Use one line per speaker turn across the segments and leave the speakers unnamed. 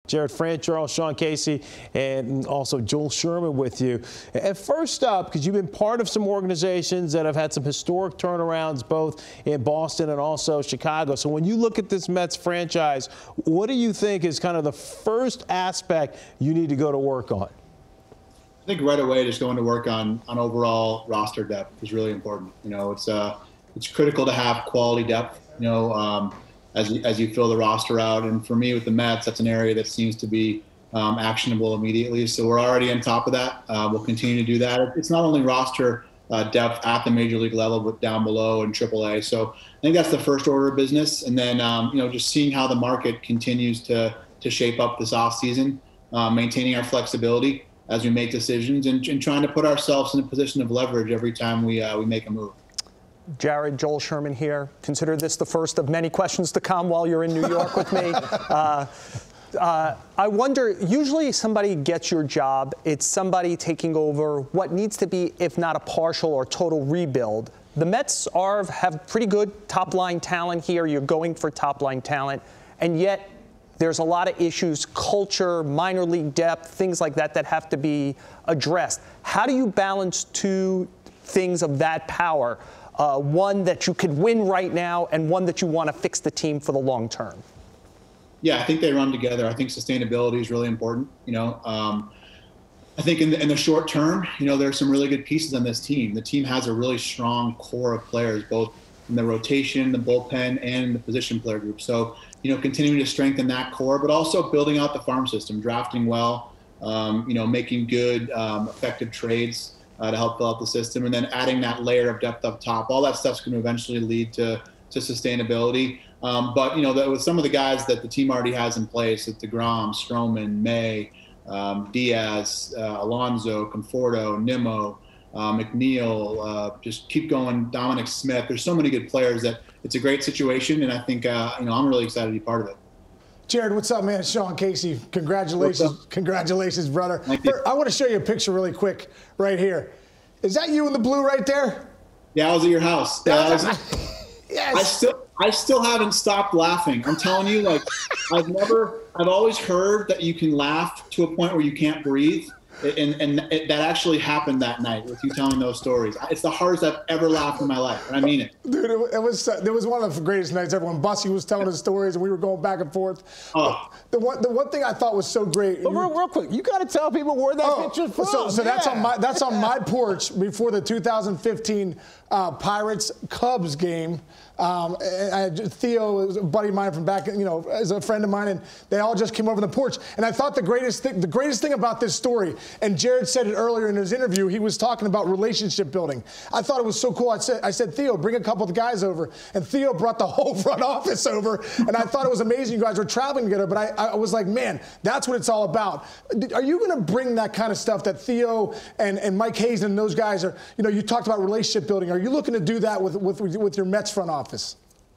Jared Francharo, Sean Casey, and also Joel Sherman with you. And first up, because you've been part of some organizations that have had some historic turnarounds both in Boston and also Chicago. So when you look at this Mets franchise, what do you think is kind of the first aspect you need to go to work on?
I think right away just going to work on overall roster depth is really important. You know, it's critical to have quality depth, you know, as you fill the roster out. And for me with the Mets, that's an area that seems to be actionable immediately. So we're already on top of that. We'll continue to do that. It's not only roster depth at the major league level, but down below in AAA. So I think that's the first order of business. And then, you know, just seeing how the market continues to shape up this offseason, maintaining our flexibility as we make decisions and trying to put ourselves in a position of leverage every time we make a move.
Jared, Joel Sherman here. Consider this the first of many questions to come while you're in New York with me. I wonder, usually somebody gets your job, it's somebody taking over what needs to be, if not a partial or total rebuild. The Mets have pretty good top-line talent here. You're going for top-line talent, and yet there's a lot of issues, culture, minor league depth, things like that have to be addressed. How do you balance two things of that power? One that you could win right now and one that you want to fix the team for the long term?
Yeah, I think they run together. I think sustainability is really important. You know, I think in the short term, you know, there's some really good pieces on this team. The team has a really strong core of players, both in the rotation, the bullpen, and the position player group. So, you know, continuing to strengthen that core, but also building out the farm system, drafting well, you know, making good, effective trades to help fill out the system, and then adding that layer of depth up top. All that stuff's going to eventually lead to sustainability. But, you know, with some of the guys that the team already has in place, at DeGrom, Stroman, May, Diaz, Alonso, Conforto, Nimmo, McNeil, just keep going, Dominic Smith. There's so many good players that it's a great situation, and I think, you know, I'm really excited to be part of it.
Jared, what's up, man? Sean Casey, congratulations. Congratulations, brother.
Thank you.
I want to show you a picture really quick right here. Is that you in the blue right there?
Yeah, I was at your house.
Yes.
I still haven't stopped laughing. I'm telling you, like, I've always heard that you can laugh to a point where you can't breathe. And that actually happened that night with you telling those stories. It's the hardest I've ever laughed in my life, and I mean it.
Dude, it was one of the greatest nights ever when Bussy was telling his stories and we were going back and forth.
Oh.
The one thing I thought was so great.
But real quick, you got to tell people where that picture's from.
So that's on my porch before the 2015 Pirates Cubs game. Theo is a buddy of mine from back, you know, is a friend of mine, and they all just came over the porch. And I thought the greatest thing about this story, and Jared said it earlier in his interview, he was talking about relationship building. I thought it was so cool. I said, Theo, bring a couple of guys over. And Theo brought the whole front office over, and I thought it was amazing you guys were traveling together. But I was like, man, that's what it's all about. Are you going to bring that kind of stuff that Theo and Mike Hayes and those guys are, you know, you talked about relationship building. Are you looking to do that with your Mets front office?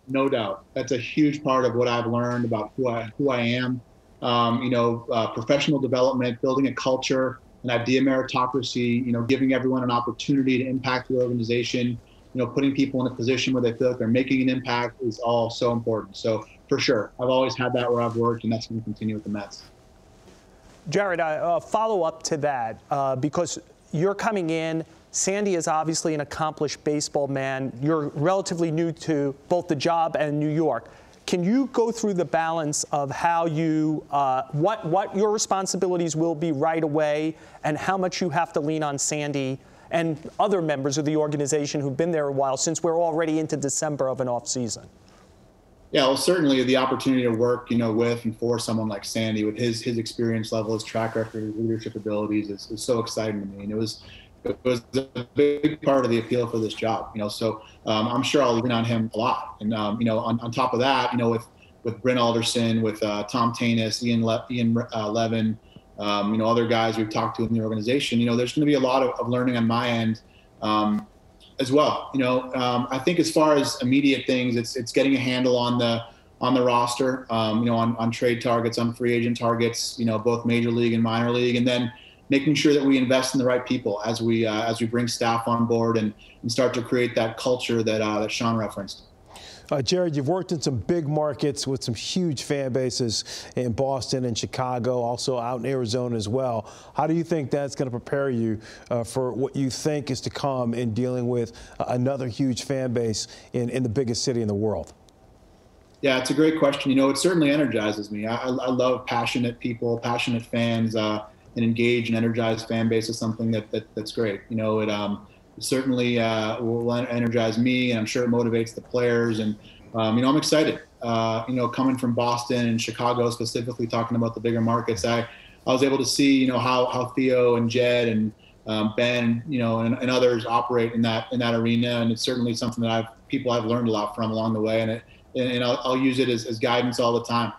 No doubt. That's a huge part of what I've learned about who I am. You know, professional development, building a culture, an idea meritocracy, you know, giving everyone an opportunity to impact the organization, you know, putting people in a position where they feel like they're making an impact is all so important. So for sure, I've always had that where I've worked, and that's going to continue with the Mets.
Jared, follow up to that because you're coming in. Sandy is obviously an accomplished baseball man. You're relatively new to both the job and New York. Can you go through the balance of how you, what your responsibilities will be right away and how much you have to lean on Sandy and other members of the organization who've been there a while since we're already into December of an off season?
Yeah, well, certainly the opportunity to work, you know, with and for someone like Sandy with his experience level, his track record, his leadership abilities is so exciting to me. And it was a big part of the appeal for this job, you know. So I'm sure I'll lean on him a lot. And you know, on top of that, you know, with Bryn Alderson, with Tom Tanis, Ian Levin, you know, other guys we've talked to in the organization, you know, there's going to be a lot of learning on my end as well. You know, I think as far as immediate things, it's getting a handle on the roster, you know, on trade targets, on free agent targets, you know, both major league and minor league, and then making sure that we invest in the right people as we bring staff on board and start to create that culture that Sean referenced.
Jared, you've worked in some big markets with some huge fan bases in Boston and Chicago, also out in Arizona as well. How do you think that's going to prepare you for what you think is to come in dealing with another huge fan base in the biggest city in the world?
Yeah, it's a great question. You know, it certainly energizes me. I love passionate people, passionate fans. An engaged and energized fan base is something that's great. You know, it certainly will energize me, and I'm sure it motivates the players. And you know, I'm excited. You know, coming from Boston and Chicago specifically, talking about the bigger markets, I was able to see, you know, how Theo and Jed and Ben, you know, and others operate in that arena, and it's certainly something that I've learned a lot from along the way, and I'll use it as guidance all the time.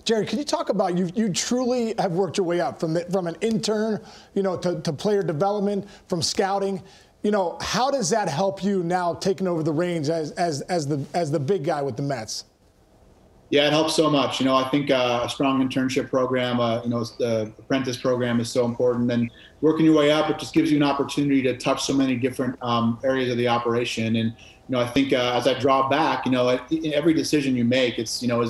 Jared, can you talk about you truly have worked your way up from an intern, you know, to player development, from scouting. You know, how does that help you now taking over the reins as the big guy with the Mets?
Yeah, it helps so much. You know, I think a strong internship program, you know, the apprentice program is so important. And working your way up, it just gives you an opportunity to touch so many different areas of the operation. And, you know, I think as I draw back, you know, every decision you make, it's, you know,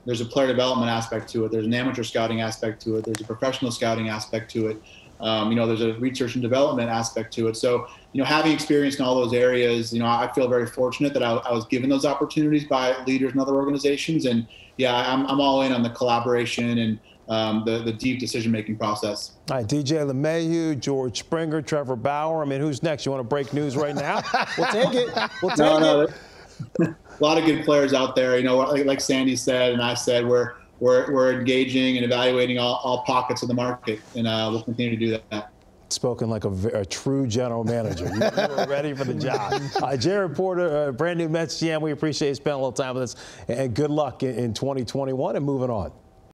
there's a player development aspect to it. There's an amateur scouting aspect to it. There's a professional scouting aspect to it. You know, there's a research and development aspect to it. So, you know, having experience in all those areas, you know, I feel very fortunate that I was given those opportunities by leaders in other organizations. And yeah, I'm all in on the collaboration and the deep decision-making process.
All right, DJ LeMahieu, George Springer, Trevor Bauer. I mean, who's next? You want to break news right now? We'll take it. We'll take it.
A lot of good players out there. You know, like Sandy said and I said, we're engaging and evaluating all pockets of the market, and we'll continue to do that.
Spoken like a true general manager. You were ready for the job. Jared Porter, brand new Mets GM. We appreciate you spending a little time with us, and good luck in 2021 and moving on.